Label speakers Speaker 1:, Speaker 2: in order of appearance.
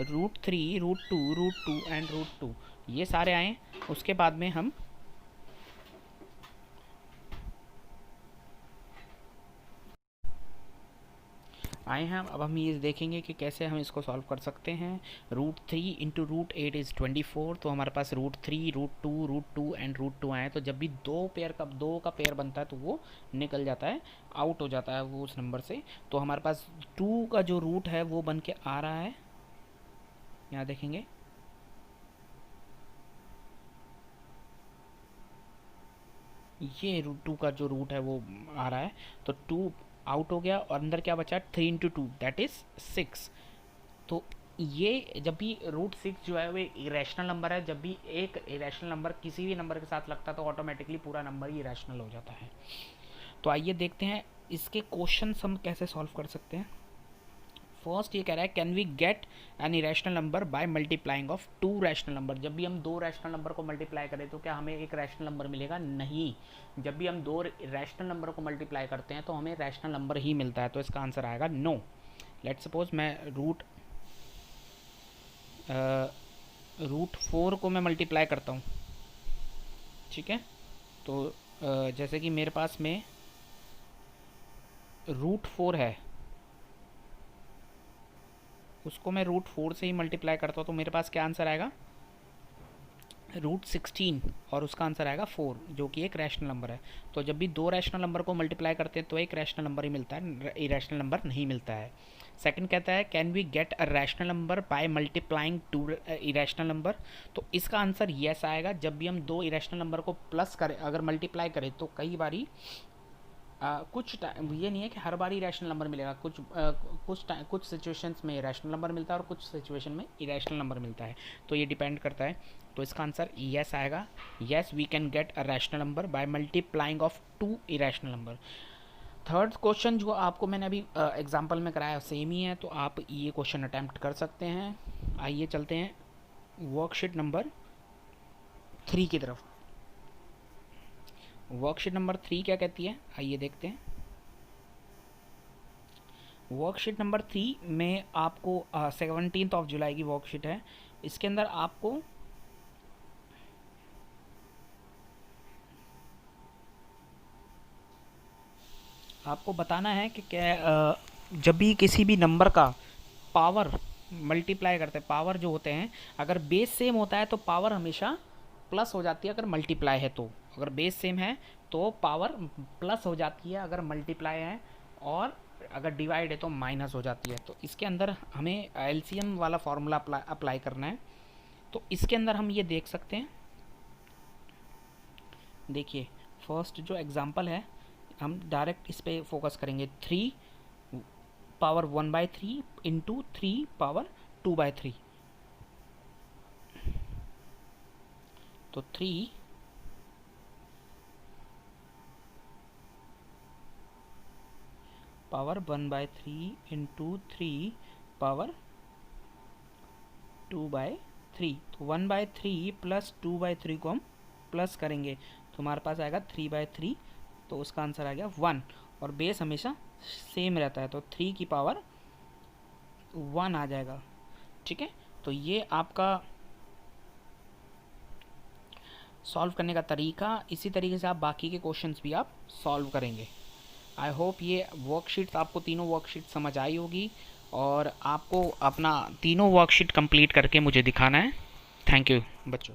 Speaker 1: √3, √2, √2 and √2 ये सारे आए। उसके बाद में हम आए हैं। अब हम ये देखेंगे कि कैसे हम इसको सॉल्व कर सकते हैं। √3 इंटू √8 इज़ 24। तो हमारे पास √3, √2, √2 एंड √2 आए। तो जब भी दो का पेयर बनता है तो वो निकल जाता है, आउट हो जाता है वो उस नंबर से। तो हमारे पास 2 का जो रूट है वो बन के आ रहा है, यहाँ देखेंगे ये √2 का जो रूट है वो आ रहा है। तो 2 आउट हो गया और अंदर क्या बचा, 3 इंटू 2 दैट इज़ 6। तो ये जब भी √6 जो है वो इरेशनल नंबर है। जब भी एक इरेशनल नंबर किसी भी नंबर के साथ लगता है तो ऑटोमेटिकली पूरा नंबर ही इरेशनल हो जाता है। तो आइए देखते हैं इसके क्वेश्चन हम कैसे सॉल्व कर सकते हैं। फर्स्ट ये कह रहा है can we get an irrational number by multiplying of 2 rational number. जब भी हम 2 रैशनल नंबर को मल्टीप्लाई करें तो क्या हमें एक रैशनल नंबर मिलेगा? नहीं। जब भी हम 2 रैशनल नंबर को मल्टीप्लाई करते हैं तो हमें रैशनल नंबर ही मिलता है। तो इसका आंसर आएगा नो। लेट सपोज मैं √4 को मैं मल्टीप्लाई करता हूँ, ठीक है। तो जैसे कि मेरे पास में √4 है, उसको मैं √4 से ही मल्टीप्लाई करता हूँ तो मेरे पास क्या आंसर आएगा, √16 और उसका आंसर आएगा 4 जो कि एक रैशनल नंबर है। तो जब भी 2 रैशनल नंबर को मल्टीप्लाई करते हैं तो एक रैशनल नंबर ही मिलता है, इरेशनल नंबर नहीं मिलता है। सेकंड कहता है can we get a rational number by multiplying 2 irrational number. तो इसका आंसर येस आएगा। जब भी हम 2 इरेशनल नंबर को प्लस करें, अगर मल्टीप्लाई करें तो कई बारी कुछ टाइम ये नहीं है कि हर बार ही रैशनल नंबर मिलेगा। कुछ सिचुएशंस में रैशनल नंबर मिलता है और कुछ सिचुएशन में इरेशनल नंबर मिलता है। तो ये डिपेंड करता है। तो इसका आंसर यस आएगा। Yes we can get a rational number by multiplying of 2 irrational number. Third question जो आपको मैंने अभी एग्जांपल में कराया सेम ही है, तो आप ये क्वेश्चन अटैम्प्ट कर सकते हैं। आइए चलते हैं वर्कशीट नंबर 3 की तरफ। वर्कशीट नंबर 3 क्या कहती है, आइए देखते हैं। वर्कशीट नंबर 3 में आपको 17 जुलाई की वर्कशीट है। इसके अंदर आपको बताना है कि क्या जब भी किसी भी नंबर का पावर मल्टीप्लाई करते हैं, पावर जो होते हैं अगर बेस सेम होता है तो पावर हमेशा प्लस हो जाती है अगर मल्टीप्लाई है तो। अगर बेस सेम है तो पावर प्लस हो जाती है अगर मल्टीप्लाई है, और अगर डिवाइड है तो माइनस हो जाती है। तो इसके अंदर हमें एलसीएम वाला फॉर्मूला अप्लाई करना है। तो इसके अंदर हम ये देख सकते हैं, देखिए फर्स्ट जो एग्जांपल है हम डायरेक्ट इस पे फोकस करेंगे। 3 पावर 1/3 इंटू 3 पावर 2/3। तो 3 पावर 1/3 इंटू 3 पावर 2/3। तो 1/3 प्लस 2/3 को हम प्लस करेंगे तो हमारे पास आएगा 3/3। तो उसका आंसर आ गया 1। और बेस हमेशा सेम रहता है तो 3 की पावर 1 आ जाएगा, ठीक है। तो ये आपका सॉल्व करने का तरीका। इसी तरीके से आप बाकी के क्वेश्चंस भी आप सॉल्व करेंगे। आई होप ये वर्कशीट आपको तीनों वर्कशीट समझ आई होगी और आपको अपना तीनों वर्कशीट कंप्लीट करके मुझे दिखाना है। थैंक यू बच्चों।